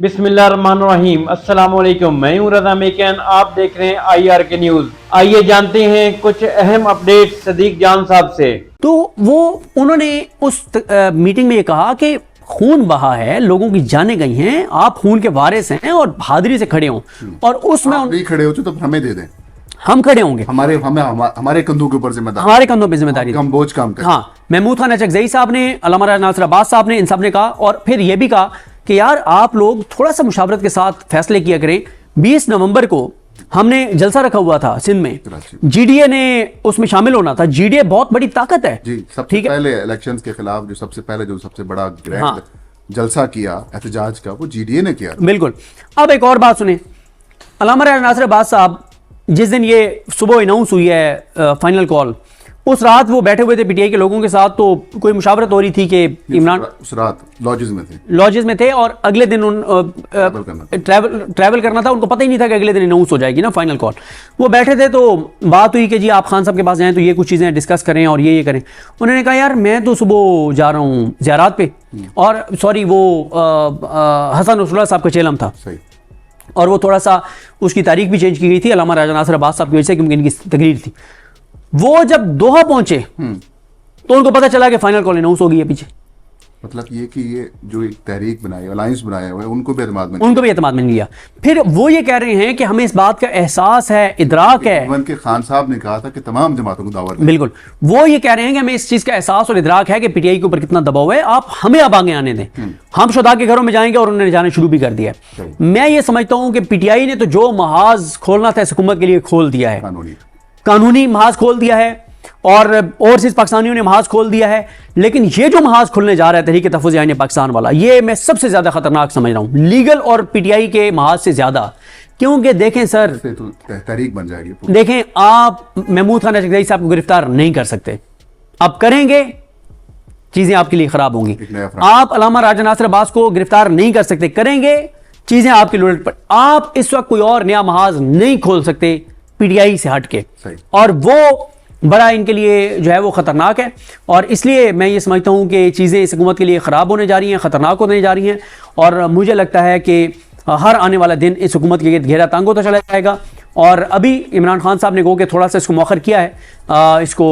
बिस्मिल्लाहिर्रहमानिर्रहीम। अस्सलाम वालेकुम। मैं हूं रज़ा मेकन, आप देख रहे हैं IRK न्यूज़। आइए जानते हैं कुछ अहम अपडेट सदीक जान साहब से। तो वो उन्होंने उस मीटिंग में ये कहा कि खून बहा है, लोगों की जानें गई हैं, आप खून के वारिस हैं और बहादुरी से खड़े हों। और उसमें आप भी खड़े हो तो हमें दे दें, हम खड़े होंगे, हमारे कंधों के ऊपर जिम्मेदारी, हमारे कंधों पे जिम्मेदारी, हम बोझ काम करें। हाँ, महमूद खान अचकज़ई साहब ने, अल्लामा राजा नासिर अब्बास साहब ने, इन सब ने कहा। और फिर ये भी कहा कि यार आप लोग थोड़ा सा मुशावरत के साथ फैसले किया करें। 20 नवंबर को हमने जलसा रखा हुआ था सिंध में, GDA ने उसमें शामिल होना था। GDA बहुत बड़ी ताकत है जी। सबसे पहले इलेक्शंस के खिलाफ जो सबसे बड़ा ग्रैंड जलसा किया एहतजाज का, वो GDA ने किया। बिल्कुल। अब एक और बात सुने, अल्लामा राजा नासिर अब्बास साहब जिस दिन ये सुबह अनाउंस हुई है फाइनल कॉल, उस रात वो बैठे हुए थे PTI के लोगों के साथ, तो कोई मुशावरत हो रही थी कि इमरान उस रात लॉजेस में थे और अगले दिन ट्रैवल करना था। उनको पता ही नहीं था कि अगले दिन अनाउंस हो जाएगी ना फाइनल कॉल। वो बैठे थे तो बात हुई कि जी आप खान साहब के पास जाएं तो ये कुछ चीज़ें डिस्कस करें और ये करें। उन्होंने कहा यार मैं तो सुबह जा रहा हूँ ज़ियारत पे, और सॉरी वो हसन नसरुल्लाह साहब का चेलम था, और वो थोड़ा सा उसकी तारीख भी चेंज की गई थी अल्लामा राजा नासिर अब्बास साहब की वजह से, क्योंकि इनकी तकरीर थी। वो जब दोहा पहुंचे तो उनको पता चला कि फाइनल कॉल अनाउंस हो गई है पीछे। मतलब ये कि ये जो एक तहरीक बनाई, अलायंस बनाया हुआ है, उनको भी एतमाद में लिया। फिर वो ये कह रहे हैं कि हमें इस बात का एहसास है, इदराक है। के खान साहब ने कहा था कि तमाम जमातों को दावत। बिल्कुल, वो ये कह रहे हैं कि हमें इस चीज का एहसास और इदराक है कि PTI के ऊपर कितना दबाव है, आप हमें अब आगे आने दें। हम शुदा के घरों में जाएंगे, और उन्होंने जाना शुरू भी कर दिया है। मैं ये समझता हूं कि PTI ने तो जो महाज खोलना था इस हुकूमत के लिए खोल दिया है, कानूनी महाज खोल दिया है, और ओवरसीज पाकिस्तानियों ने महाज खोल दिया है। लेकिन ये जो महाज खुलने जा रहा है तहरीक तहफ़्फ़ुज़ आईन पाकिस्तान वाला, ये मैं सबसे ज्यादा खतरनाक समझ रहा हूं, लीगल और PTI के महाज से ज्यादा। क्योंकि देखें सर, तो तहरीक बन जाएगी। देखें, आप महमूद खान अचकज़ई साहब को गिरफ्तार नहीं कर सकते। आप करेंगे चीजें आपके लिए खराब होंगी। आप अल्लामा राजा नासिर अब्बास को गिरफ्तार नहीं कर सकते, करेंगे चीजें आपके लुट पर। आप इस वक्त कोई और नया महाज नहीं खोल सकते PTI से हट के, और वो बड़ा इनके लिए जो है वो खतरनाक है। और इसलिए मैं ये समझता हूँ कि चीज़ें इस हुकूमत के लिए ख़राब होने जा रही हैं, ख़तरनाक होने जा रही हैं। और मुझे लगता है कि हर आने वाला दिन इस हुकूमत के घेरा तंग होता चला जाएगा। और अभी इमरान खान साहब ने कहा कि थोड़ा सा इसको मौखर किया है, इसको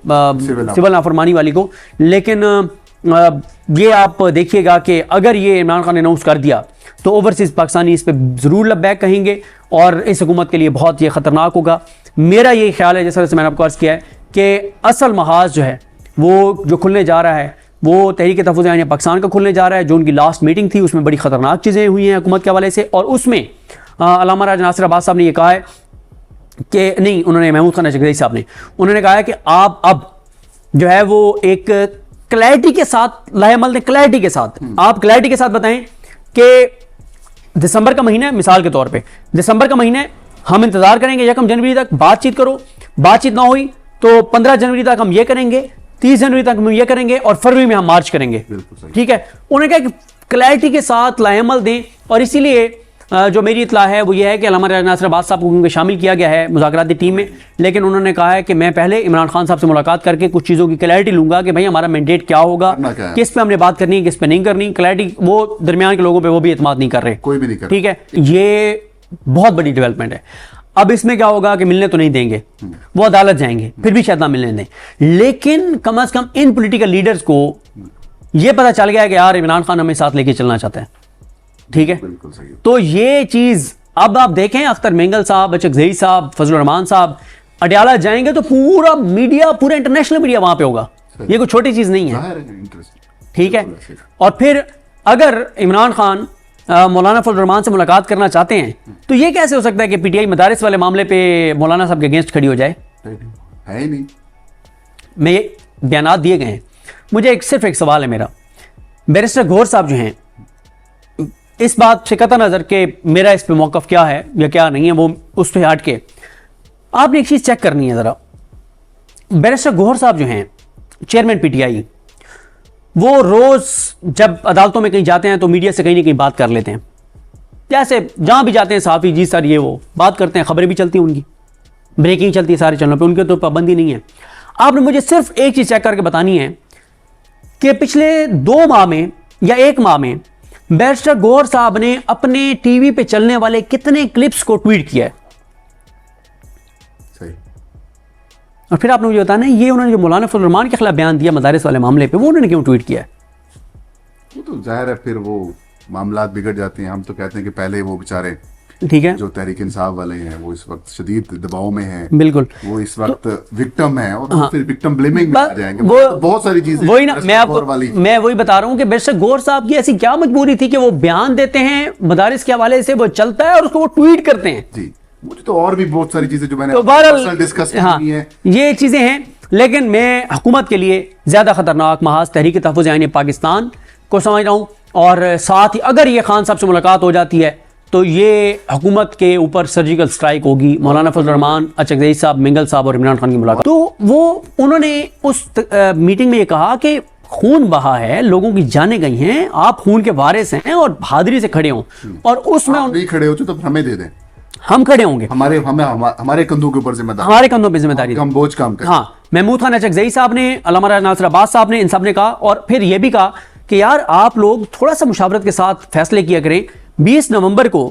सिविल नाफरमानी वाली को। लेकिन ये आप देखिएगा कि अगर ये इमरान खान ने अनाउंस कर दिया तो ओवरसीज़ पाकिस्तानी इस पर ज़रूर लब्बैक कहेंगे, और इस हुकूमत के लिए बहुत ये ख़तरनाक होगा। मेरा ये ख्याल है, जैसा मैंने आपको अर्ज़ किया है, कि असल महाज जो है वो जो खुलने जा रहा है वो तहरीक तहफ़्फ़ुज़ आईन पाकिस्तान का खुलने जा रहा है। जो उनकी लास्ट मीटिंग थी उसमें बड़ी ख़तरनाक चीज़ें हुई हैं हुकूमत के हवाले से, और उसमें अल्लामा राजा नासिर अब्बास साहब ने यह कहा है कि नहीं, उन्होंने महमूद खान अचकज़ई साहब ने उन्होंने कहा है कि आप अब जो है वो एक क्लैरिटी के साथ लाएअमल दें, क्लैरिटी के साथ आप क्लैरिटी के साथ बताएं कि दिसंबर का महीना है, मिसाल के तौर पे दिसंबर का महीना है, हम इंतजार करेंगे 1 जनवरी तक, बातचीत करो, बातचीत ना हुई तो 15 जनवरी तक हम ये करेंगे, 30 जनवरी तक हम ये करेंगे, और फरवरी में हम मार्च करेंगे। ठीक है, उन्होंने कहा कि क्लैरिटी के साथ लाएअमल दें। और इसीलिए जो मेरी इत्तला है वो ये है कि अल्लामा राजा नासिर अब्बास साहब को शामिल किया गया है मुज़ाकराती टीम में। लेकिन उन्होंने कहा है कि मैं पहले इमरान खान साहब से मुलाकात करके कुछ चीज़ों की क्लैरिटी लूंगा कि भाई हमारा मैंडेट क्या होगा, किस पे हमने बात करनी है, किस पे नहीं करनी। क्लैरिटी वो दरमियान के लोगों पे वो भी एतमाद नहीं कर रहे, कोई भी नहीं कर। ठीक है, ये बहुत बड़ी डेवलपमेंट है। अब इसमें क्या होगा कि मिलने तो नहीं देंगे, वो अदालत जाएंगे, फिर भी शायद ना मिलने दें। लेकिन कम से कम इन पॉलिटिकल लीडर्स को यह पता चल गया कि यार इमरान खान हमें साथ लेके चलना चाहते हैं। ठीक है, तो ये चीज अब आप देखें, अख्तर मेंगल साहब, अचकज़ई साहब, फजलुर रहमान साहब अडयाला जाएंगे तो पूरा मीडिया, पूरा इंटरनेशनल मीडिया वहां पे होगा। ये कोई छोटी चीज नहीं है। ठीक है, और फिर अगर इमरान खान मौलाना फजलुर रहमान से मुलाकात करना चाहते हैं तो ये कैसे हो सकता है कि PTI मदारिस वाले मामले पे मौलाना साहब के अगेंस्ट खड़ी हो जाए? है ही नहीं। मैं ये बयानात दिए गए हैं। मुझे सिर्फ एक सवाल है मेरा, बैरिस्टर गौहर साहब जो हैं, इस बात से कतई नज़र के मेरा इस पे मौक़िफ़ क्या है या क्या नहीं है, वो उस पर हट के आपने एक चीज़ चेक करनी है ज़रा। बैरिस्टर गौहर साहब जो हैं चेयरमैन PTI, वो रोज़ जब अदालतों में कहीं जाते हैं तो मीडिया से कहीं ना कहीं बात कर लेते हैं। जैसे जहाँ भी जाते हैं साफ़ी जी सर ये वो बात करते हैं, खबरें भी चलती हैं उनकी, ब्रेकिंग चलती है सारे चैनलों पर, उनके तो पाबंदी नहीं है। आपने मुझे सिर्फ एक चीज़ चेक करके बतानी है कि पिछले 2 माह में या 1 माह में बैरिस्टर गौहर साहब ने अपने टीवी पे चलने वाले कितने क्लिप्स को ट्वीट किया है। सही। और फिर आपने मुझे बताना ये उन्होंने जो मौलाना फजल रहमान के खिलाफ बयान दिया मदारिस वाले मामले पे, वो उन्होंने क्यों ट्वीट किया है? वो तो जाहिर है फिर वो मामला बिगड़ जाते हैं। हम तो कहते हैं कि पहले वो बेचारे ठीक है, जो तहरीक इंसाफ वाले हैं वो इस वक्त शदीद दबाव में हैं, बिल्कुल, वो इस वक्त विक्टिम है और हाँ, फिर विक्टिम ब्लेमिंग में आ जाएंगे। वो बहुत सारी चीजें वही ना, मैं वही बता रहा हूँ कि बैरिस्टर गौहर साहब की ऐसी क्या मजबूरी थी कि वो बयान देते हैं मदारिस के हवाले से, वो चलता है और उसको वो ट्वीट करते हैं। जी, मुझे तो और भी बहुत सारी चीजें जो मैंने तो बहरहाल डिस्कस हाँ, की हैं, ये चीजें हैं। लेकिन मैं हुकूमत के लिए ज्यादा खतरनाक महाज तहरीक तहफ़्फ़ुज़ आईन पाकिस्तान को समझ रहा हूँ। और साथ ही अगर ये खान साहब से मुलाकात हो जाती है तो ये हुकूमत के ऊपर सर्जिकल स्ट्राइक होगी। मौलाना फजल रहमान, अचकज़ई साहब, मिंगल साहब और इमरान खान की मुलाकात, तो वो उन्होंने उस मीटिंग में ये कहा कि खून बहा है, लोगों की जानें गई हैं, आप खून के वारिस हैं और बहादुरी से खड़े हों। और उसमें नहीं खड़े होते तो हमें दे दें, हम खड़े होंगे, हमारे कंधों के ऊपर जिम्मेदारी, हमारे कंधों पर जिम्मेदारी, हम बोझ काम करें। हाँ, महमूद खान अचकज़ई साहब ने, अल्लामा राजा नासिर अब्बास साहब ने, इन सब ने कहा। और फिर यह भी कहा कि यार आप लोग थोड़ा सा मुशावरत के साथ फैसले किया करें। 20 नवंबर को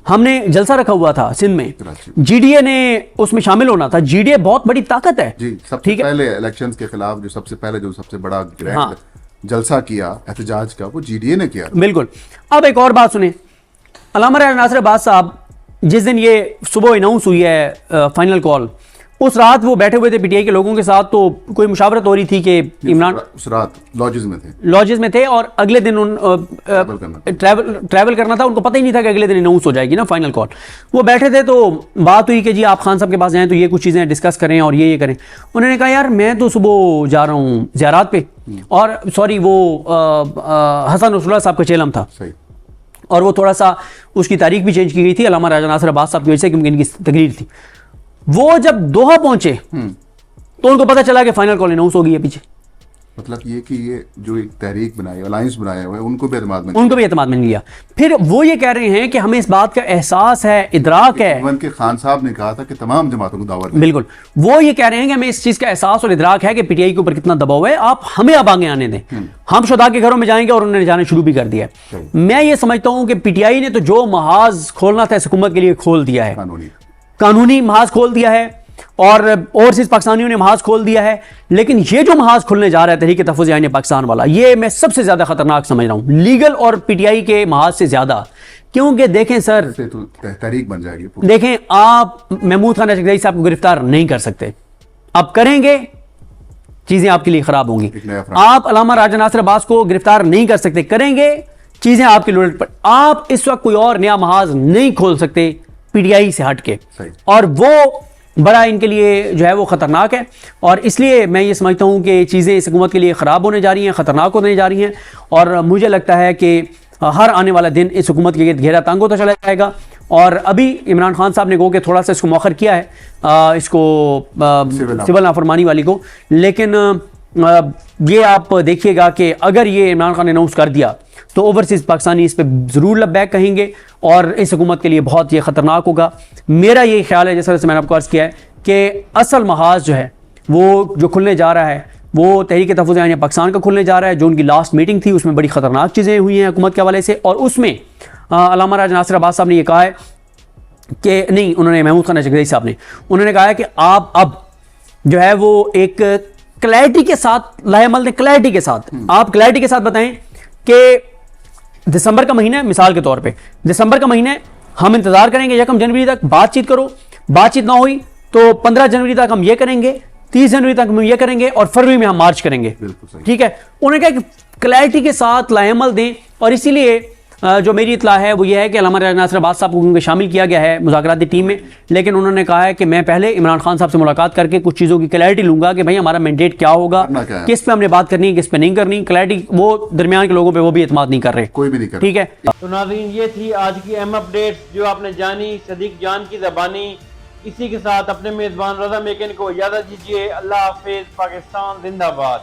हमने जलसा रखा हुआ था सिंध में, जीडीए ने उसमें शामिल होना था। जीडीए बहुत बड़ी ताकत है जी, सबसे पहले इलेक्शंस के खिलाफ जो सबसे बड़ा ग्रैंड जलसा किया एहतजाज का, वो जीडीए ने किया। बिल्कुल। अब एक और बात सुने, अल्लामा राजा नासिर अब्बास साहब जिस दिन ये सुबह अनाउंस हुई है फाइनल कॉल, उस रात वो बैठे हुए थे पीटीआई के लोगों के साथ, तो कोई मुशावरत हो रही थी कि इमरान उस रात लॉजेस में थे और अगले दिन ट्रैवल करना था। उनको पता ही नहीं था कि अगले दिन अनाउंस हो जाएगी ना फाइनल कॉल। वो बैठे थे तो बात हुई कि जी आप खान साहब के पास जाएं तो ये कुछ चीज़ें डिस्कस करें और ये करें। उन्होंने कहा यार मैं तो सुबह जा रहा हूँ ज़ियारत पे, और सॉरी वो हसन नसरुल्लाह साहब का चेलम था, और वो थोड़ा सा उसकी तारीख भी चेंज की गई थी अल्लामा राजा नासिर अब्बास साहब की वजह से, क्योंकि इनकी तकरीर थी। वो जब दोहा पहुंचे तो उनको पता चला कि फाइनल कॉल अनाउंस हो गई है पीछे। मतलब ये कि ये जो एक तहरीक बनाई, अलायंस बनाया हुआ है, उनको भी एतमाद मिल गया। फिर वो ये कह रहे हैं कि हमें इस बात का एहसास है, इदराक है। के खान साहब ने कहा था कि तमाम जमातों को दावत, बिल्कुल, वो ये कह रहे हैं कि हमें इस चीज का एहसास और इदराक है कि पीटीआई के ऊपर कितना दबाव है, आप हमें अब आगे आने दें, हम शुदा के घरों में जाएंगे, और उन्होंने जाना शुरू भी कर दिया। मैं ये समझता हूं कि पीटीआई ने तो जो महाज खोलना था इस हुकूमत के लिए खोल दिया है, कानूनी महाज खोल दिया है, और ओवरसीज पाकिस्तानियों ने महाज खोल दिया है। लेकिन ये जो महाज खुलने जा रहा है तहरीक तहफ़्फ़ुज़ आईन पाकिस्तान वाला, ये मैं सबसे ज्यादा खतरनाक समझ रहा हूं, लीगल और पीटीआई के महाज से ज्यादा। क्योंकि देखें सर, तो तहरीक बन जाएगी। देखें, आप महमूद खान अचकज़ई साहब को गिरफ्तार नहीं कर सकते, आप करेंगे चीजें आपके लिए खराब होंगी। आप अल्लामा राजा नासिर अब्बास को गिरफ्तार नहीं कर सकते, करेंगे चीजें आपके उलट पर। आप इस वक्त कोई और नया महाज नहीं खोल सकते पीटीआई से हटके, और वो बड़ा इनके लिए जो है वो खतरनाक है। और इसलिए मैं ये समझता हूँ कि चीज़ें इस हुकूमत के लिए ख़राब होने जा रही हैं, ख़तरनाक होने जा रही हैं, और मुझे लगता है कि हर आने वाला दिन इस हुकूमत के घेरा तंग होता चला जाएगा। और अभी इमरान खान साहब ने कहा कि थोड़ा सा इसको मौखर किया है, इसको सिविल नाफरमानी वाली को, लेकिन ये आप देखिएगा कि अगर ये इमरान खान ने अनाउंस कर दिया तो ओवरसीज पाकिस्तानी इस पर ज़रूर लब्बैक कहेंगे, और इस हुकूमत के लिए बहुत ये ख़तरनाक होगा। मेरा ये ख्याल है, जैसा मैंने आपको अर्ज़ किया है, कि असल महाज जो है वो जो खुलने जा रहा है वो तहरीक तहफ़्फ़ुज़ आईन पाकिस्तान का खुलने जा रहा है। जो उनकी लास्ट मीटिंग थी उसमें बड़ी ख़तरनाक चीज़ें हुई हैं हुकूमत के हवाले से, और उसमें अल्लामा राजा नासिर अब्बास साहब ने यह कहा है कि नहीं, उन्होंने महमूद खान अचकज़ई साहब ने उन्होंने कहा है कि आप अब जो है वो एक क्लैरिटी के साथ लाएअमल दें, क्लैरिटी के साथ आप क्लैरिटी के साथ बताएं कि दिसंबर का महीना है, मिसाल के तौर पे दिसंबर का महीना है, हम इंतजार करेंगे 1 जनवरी तक, बातचीत करो, बातचीत ना हुई तो 15 जनवरी तक हम ये करेंगे, 30 जनवरी तक हम ये करेंगे, और फरवरी में हम मार्च करेंगे। ठीक है, उन्होंने कहा कि क्लैरिटी के साथ लाएअमल दें। और इसीलिए जो मेरी इतला है वो ये है कि अल्लामा राजा नासिर अब्बास साहब को शामिल किया गया है मुज़ाकराती टीम में, लेकिन उन्होंने कहा है कि मैं पहले इमरान खान साहब से मुलाकात करके कुछ चीज़ों की क्लैरिटी लूंगा कि भाई हमारा मैंडेट क्या होगा, किस पे हमने बात करनी है, किस पे नहीं करनी। क्लैरिटी वो दरमियान के लोगों पे वो भी एतमाद नहीं कर रहे, कोई भी नहीं कर। ठीक है, तो नाज़रीन, ये थी आज की अहम अपडेट जो आपने जानी सदीक जान की ज़बानी। इसी के साथ अपने मेज़बान रज़ा मेकिन को इजाज़त दीजिए। अल्लाह हाफिज़। पाकिस्तान जिंदाबाद।